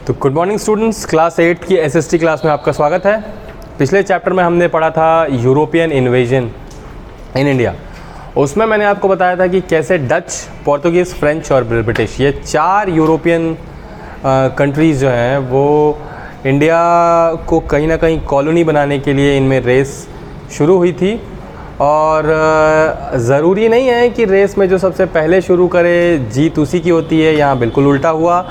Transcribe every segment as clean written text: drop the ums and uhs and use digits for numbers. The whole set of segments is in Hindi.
तो गुड मॉर्निंग स्टूडेंट्स, क्लास 8 की एसएसटी क्लास में आपका स्वागत है। पिछले चैप्टर में हमने पढ़ा था यूरोपियन इन्वेजन इन इंडिया। उसमें मैंने आपको बताया था कि कैसे डच, पोर्तुगीज़, फ्रेंच और ब्रिटिश, ये 4 यूरोपियन कंट्रीज़ जो हैं वो इंडिया को कहीं ना कहीं कॉलोनी बनाने के लिए इनमें रेस शुरू हुई थी। और ज़रूरी नहीं है कि रेस में जो सबसे पहले शुरू करे जीत उसी की होती है। यहाँ बिल्कुल उल्टा हुआ,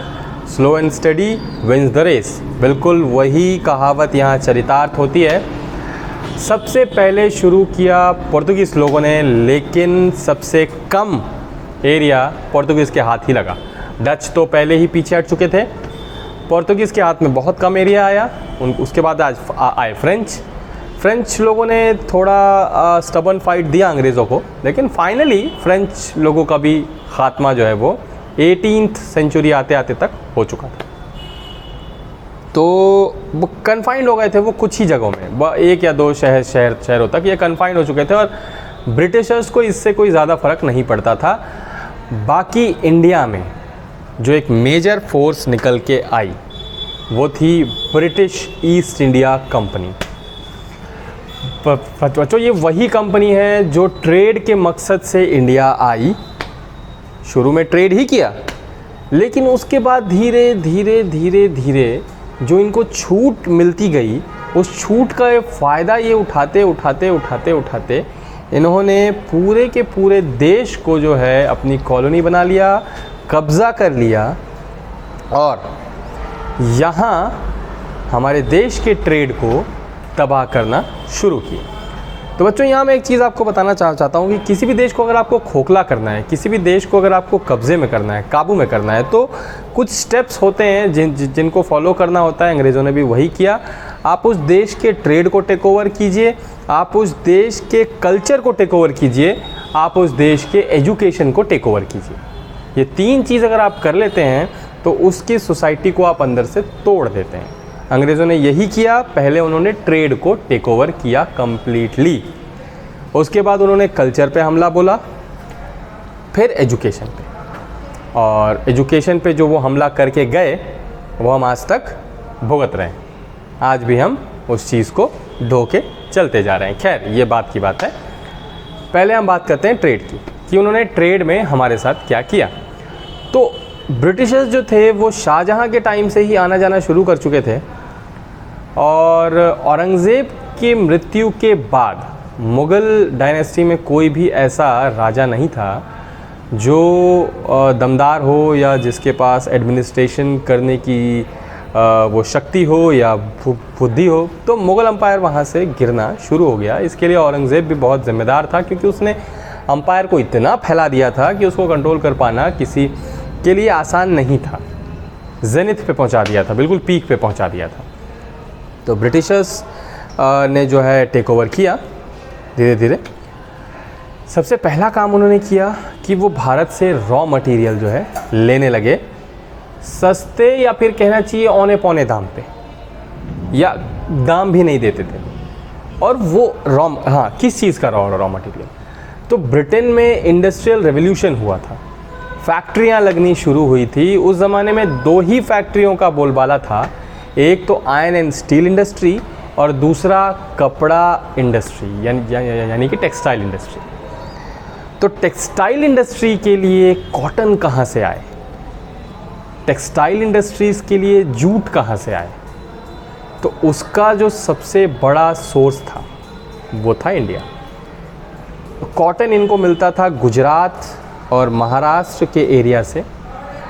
slow and steady wins the race. बिल्कुल वही कहावत यहाँ चरितार्थ होती है। सबसे पहले शुरू किया पोर्तुगीज़ लोगों ने, लेकिन सबसे कम एरिया पोर्तुगीज़ के हाथ ही लगा। डच तो पहले ही पीछे हट चुके थे, पोर्तुगीज़ के हाथ में बहुत कम एरिया आया। उसके बाद आज आए फ्रेंच लोगों ने थोड़ा स्टबर्न फाइट दिया अंग्रेज़ों को, लेकिन फाइनली फ्रेंच लोगों का भी खात्मा जो है वो 18th सेंचुरी आते आते तक हो चुका था। तो वो कन्फाइंड हो गए थे वो कुछ ही जगहों में, 1 या 2 शहरों तक ये कन्फाइंड हो चुके थे और ब्रिटिशर्स को इससे कोई ज़्यादा फ़र्क नहीं पड़ता था। बाकी इंडिया में जो एक मेजर फोर्स निकल के आई वो थी ब्रिटिश ईस्ट इंडिया कंपनी। बच्चों, ये वही कंपनी है जो ट्रेड के मकसद से इंडिया आई। शुरू में ट्रेड ही किया, लेकिन उसके बाद धीरे धीरे जो इनको छूट मिलती गई, उस छूट का फ़ायदा ये उठाते इन्होंने पूरे के पूरे देश को जो है अपनी कॉलोनी बना लिया, कब्ज़ा कर लिया और यहाँ हमारे देश के ट्रेड को तबाह करना शुरू किया। तो बच्चों, यहाँ मैं एक चीज़ आपको बताना चाहता हूँ कि किसी भी देश को अगर आपको खोखला करना है, किसी भी देश को अगर आपको कब्ज़े में करना है, काबू में करना है, तो कुछ स्टेप्स होते हैं जिनको फॉलो करना होता है। अंग्रेज़ों ने भी वही किया। आप उस देश के ट्रेड को टेक ओवर कीजिए, आप उस देश के कल्चर को टेक ओवर कीजिए, आप उस देश के एजुकेशन को टेक ओवर कीजिए। ये 3 चीज़ अगर आप कर लेते हैं तो उसकी सोसाइटी को आप अंदर से तोड़ देते हैं। अंग्रेज़ों ने यही किया। पहले उन्होंने ट्रेड को टेक ओवर किया कम्प्लीटली, उसके बाद उन्होंने कल्चर पे हमला बोला, फिर एजुकेशन पे। और एजुकेशन पे जो वो हमला करके गए वो हम आज तक भुगत रहे हैं। आज भी हम उस चीज़ को ढो के चलते जा रहे हैं। खैर, ये बात की बात है। पहले हम बात करते हैं ट्रेड की, कि उन्होंने ट्रेड में हमारे साथ क्या किया। तो ब्रिटिशर्स जो थे वो शाहजहाँ के टाइम से ही आना जाना शुरू कर चुके थे और औरंगज़ेब की मृत्यु के बाद मुग़ल डायनेस्टी में कोई भी ऐसा राजा नहीं था जो दमदार हो या जिसके पास एडमिनिस्ट्रेशन करने की वो शक्ति हो या बुद्धि हो। तो मुग़ल अम्पायर वहाँ से गिरना शुरू हो गया। इसके लिए औरंगज़ेब भी बहुत ज़िम्मेदार था, क्योंकि उसने अम्पायर को इतना फैला दिया था कि उसको कंट्रोल कर पाना किसी के लिए आसान नहीं था। जेनिथ पे पहुंचा दिया था, बिल्कुल पीक पे पहुंचा दिया था। तो ब्रिटिशर्स ने जो है टेक ओवर किया धीरे धीरे। सबसे पहला काम उन्होंने किया कि वो भारत से रॉ मटेरियल जो है लेने लगे, सस्ते या फिर कहना चाहिए औने पौने दाम पे, या दाम भी नहीं देते थे। और वो किस चीज़ का रॉ मटेरियल? तो ब्रिटेन में इंडस्ट्रियल रेवोल्यूशन हुआ था, फैक्ट्रियाँ लगनी शुरू हुई थी। उस ज़माने में 2 ही फैक्ट्रियों का बोलबाला था, एक तो आयरन एंड स्टील इंडस्ट्री और दूसरा कपड़ा इंडस्ट्री यानी कि टेक्सटाइल इंडस्ट्री। तो टेक्सटाइल इंडस्ट्री के लिए कॉटन कहाँ से आए, टेक्सटाइल इंडस्ट्रीज़ के लिए जूट कहाँ से आए? तो उसका जो सबसे बड़ा सोर्स था वो था इंडिया। कॉटन इनको मिलता था गुजरात और महाराष्ट्र के एरिया से,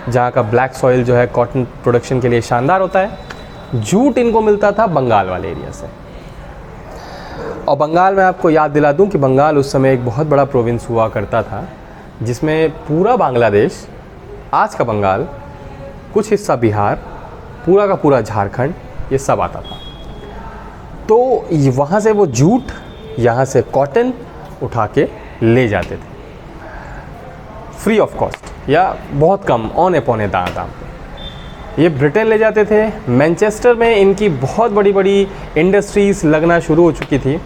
जहाँ का ब्लैक सॉइल जो है कॉटन प्रोडक्शन के लिए शानदार होता है। जूट इनको मिलता था बंगाल वाले एरिया से। और बंगाल में आपको याद दिला दूं कि बंगाल उस समय एक बहुत बड़ा प्रोविंस हुआ करता था, जिसमें पूरा बांग्लादेश, आज का बंगाल, कुछ हिस्सा बिहार, पूरा का पूरा झारखंड, ये सब आता था। तो वहाँ से वो जूट, यहाँ से कॉटन उठा के ले जाते थे फ्री ऑफ कॉस्ट या बहुत कम औने पौने दाम पे। ये ब्रिटेन ले जाते थे। मैनचेस्टर में इनकी बहुत बड़ी बड़ी इंडस्ट्रीज़ लगना शुरू हो चुकी थी।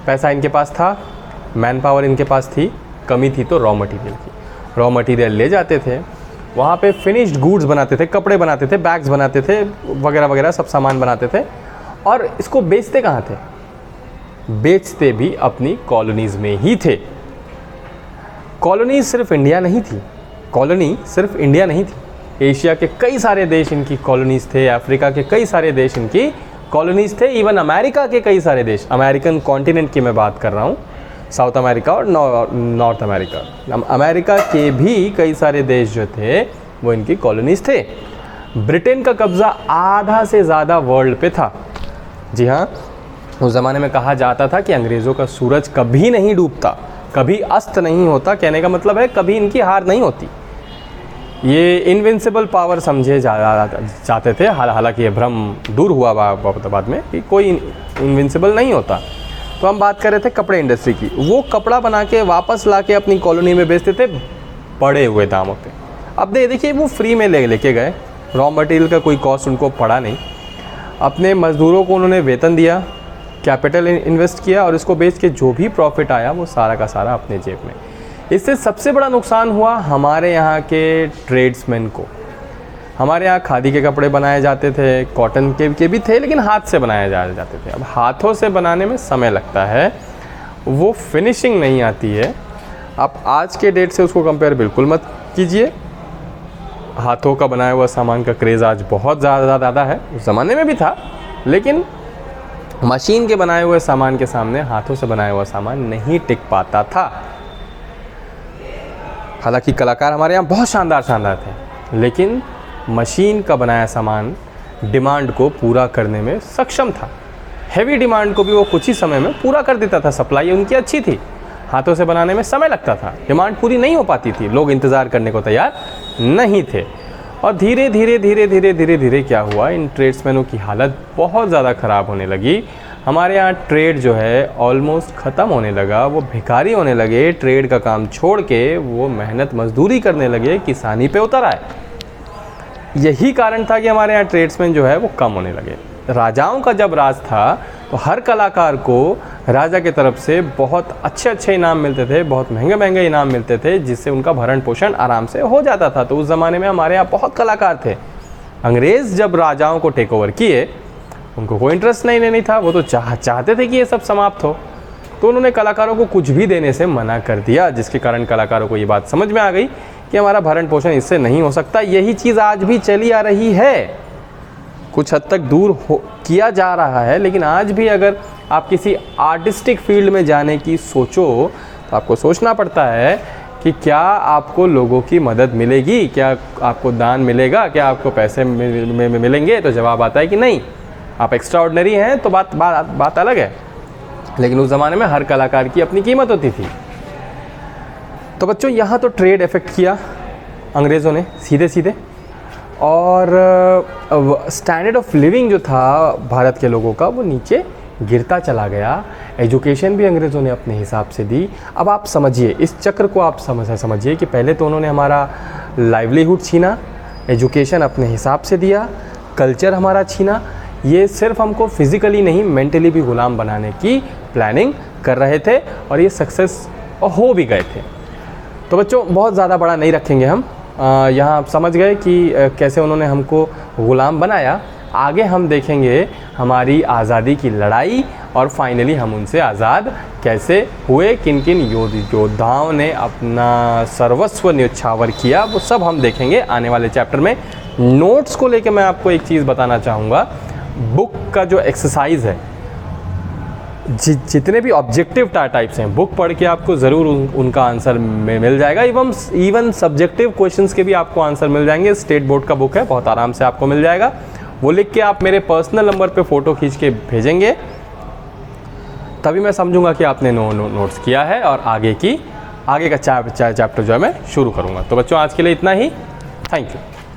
पैसा इनके पास था, मैन पावर इनके पास थी, कमी थी तो रॉ मटेरियल की। रॉ मटेरियल ले जाते थे, वहाँ पे फिनिश्ड गुड्स बनाते थे, कपड़े बनाते थे, बैग्स बनाते थे, वगैरह वगैरह सब सामान बनाते थे। और इसको बेचते कहाँ थे? बेचते भी अपनी कॉलोनीज़ में ही थे। कॉलोनी सिर्फ इंडिया नहीं थी, कॉलोनी सिर्फ इंडिया नहीं थी, एशिया के कई सारे देश इनकी कॉलोनीज़ थे, अफ्रीका के कई सारे देश इनकी कॉलोनीज़ थे, इवन अमेरिका के कई सारे देश, अमेरिकन कॉन्टिनेंट की मैं बात कर रहा हूँ, साउथ अमेरिका और नॉर्थ अमेरिका, अमेरिका के भी कई सारे देश जो थे वो इनकी कॉलोनीज़ थे। ब्रिटेन का कब्ज़ा आधा से ज़्यादा वर्ल्ड पे था। जी हाँ, उस ज़माने में कहा जाता था कि अंग्रेज़ों का सूरज कभी नहीं डूबता, कभी अस्त नहीं होता। कहने का मतलब है कभी इनकी हार नहीं होती। ये इनविंसिबल पावर समझे जाते थे, हालांकि ये भ्रम दूर हुआ बाद में कि कोई इनविंसिबल नहीं होता। तो हम बात कर रहे थे कपड़े इंडस्ट्री की। वो कपड़ा बना के वापस ला के अपनी कॉलोनी में बेचते थे बढ़े हुए दामों पे। अब देखिए वो फ्री में लेके गए, रॉ मटेरियल का कोई कॉस्ट उनको पड़ा नहीं, अपने मज़दूरों को उन्होंने वेतन दिया, कैपिटल इन्वेस्ट किया और इसको बेच के जो भी प्रॉफिट आया वो सारा का सारा अपने जेब में। इससे सबसे बड़ा नुकसान हुआ हमारे यहाँ के ट्रेड्समैन को। हमारे यहाँ खादी के कपड़े बनाए जाते थे, कॉटन के भी थे, लेकिन हाथ से बनाए जाते थे। अब हाथों से बनाने में समय लगता है, वो फिनिशिंग नहीं आती है। आप आज के डेट से उसको कंपेयर बिल्कुल मत कीजिए। हाथों का बनाया हुआ सामान का क्रेज़ आज बहुत ज़्यादा है, उस ज़माने में भी था, लेकिन मशीन के बनाए हुए सामान के सामने हाथों से बनाया हुआ सामान नहीं टिक पाता था। हालांकि कलाकार हमारे यहाँ बहुत शानदार थे, लेकिन मशीन का बनाया सामान डिमांड को पूरा करने में सक्षम था। हैवी डिमांड को भी वो कुछ ही समय में पूरा कर देता था। सप्लाई उनकी अच्छी थी, हाथों से बनाने में समय लगता था, डिमांड पूरी नहीं हो पाती थी, लोग इंतज़ार करने को तैयार नहीं थे। और धीरे धीरे क्या हुआ, इन ट्रेड्समैनों की हालत बहुत ज़्यादा ख़राब होने लगी। हमारे यहाँ ट्रेड जो है ऑलमोस्ट ख़त्म होने लगा, वो भिखारी होने लगे, ट्रेड का काम छोड़ के वो मेहनत मजदूरी करने लगे, किसानी पे उतर आए। यही कारण था कि हमारे यहाँ ट्रेड्समैन जो है वो कम होने लगे। राजाओं का जब राज था तो हर कलाकार को राजा की तरफ से बहुत अच्छे इनाम मिलते थे, बहुत महंगे इनाम मिलते थे, जिससे उनका भरण पोषण आराम से हो जाता था। तो उस ज़माने में हमारे यहाँ बहुत कलाकार थे। अंग्रेज़ जब राजाओं को टेक ओवर किए, उनको कोई इंटरेस्ट नहीं था, वो तो चाहते थे कि ये सब समाप्त हो। तो उन्होंने कलाकारों को कुछ भी देने से मना कर दिया, जिसके कारण कलाकारों को ये बात समझ में आ गई कि हमारा भरण पोषण इससे नहीं हो सकता। यही चीज़ आज भी चली आ रही है, कुछ हद तक दूर किया जा रहा है, लेकिन आज भी अगर आप किसी आर्टिस्टिक फील्ड में जाने की सोचो तो आपको सोचना पड़ता है कि क्या आपको लोगों की मदद मिलेगी, क्या आपको दान मिलेगा, क्या आपको पैसे मिलेंगे। तो जवाब आता है कि नहीं। आप एक्स्ट्रा ऑर्डिनरी हैं तो बात अलग है, लेकिन उस ज़माने में हर कलाकार की अपनी कीमत होती थी। तो बच्चों, यहाँ तो ट्रेड इफ़ेक्ट किया अंग्रेज़ों ने सीधे, और स्टैंडर्ड ऑफ लिविंग जो था भारत के लोगों का वो नीचे गिरता चला गया। एजुकेशन भी अंग्रेज़ों ने अपने हिसाब से दी। अब आप समझिए, इस चक्र को आप समझिए कि पहले तो उन्होंने हमारा लाइवलीहुड छीना, एजुकेशन अपने हिसाब से दिया, कल्चर हमारा छीना। ये सिर्फ हमको फिज़िकली नहीं, मेंटली भी गुलाम बनाने की प्लानिंग कर रहे थे, और ये सक्सेस हो भी गए थे। तो बच्चों, बहुत ज़्यादा बड़ा नहीं रखेंगे हम, यहाँ आप समझ गए कि कैसे उन्होंने हमको गुलाम बनाया। आगे हम देखेंगे हमारी आज़ादी की लड़ाई, और फाइनली हम उनसे आज़ाद कैसे हुए, किन किन योद्धाओं ने अपना सर्वस्व न्यौछावर किया, वो सब हम देखेंगे आने वाले चैप्टर में। नोट्स को लेकर मैं आपको एक चीज़ बताना चाहूँगा। बुक का जो एक्सरसाइज है, जितने भी ऑब्जेक्टिव टाइप्स हैं, बुक पढ़ के आपको ज़रूर उनका आंसर मिल जाएगा। इवन सब्जेक्टिव क्वेश्चंस के भी आपको आंसर मिल जाएंगे। स्टेट बोर्ड का बुक है, बहुत आराम से आपको मिल जाएगा। वो लिख के आप मेरे पर्सनल नंबर पे फ़ोटो खींच के भेजेंगे, तभी मैं समझूंगा कि आपने नोट्स किया है, और आगे का चैप्टर जो है मैं शुरू करूँगा। तो बच्चों, आज के लिए इतना ही। Thank you.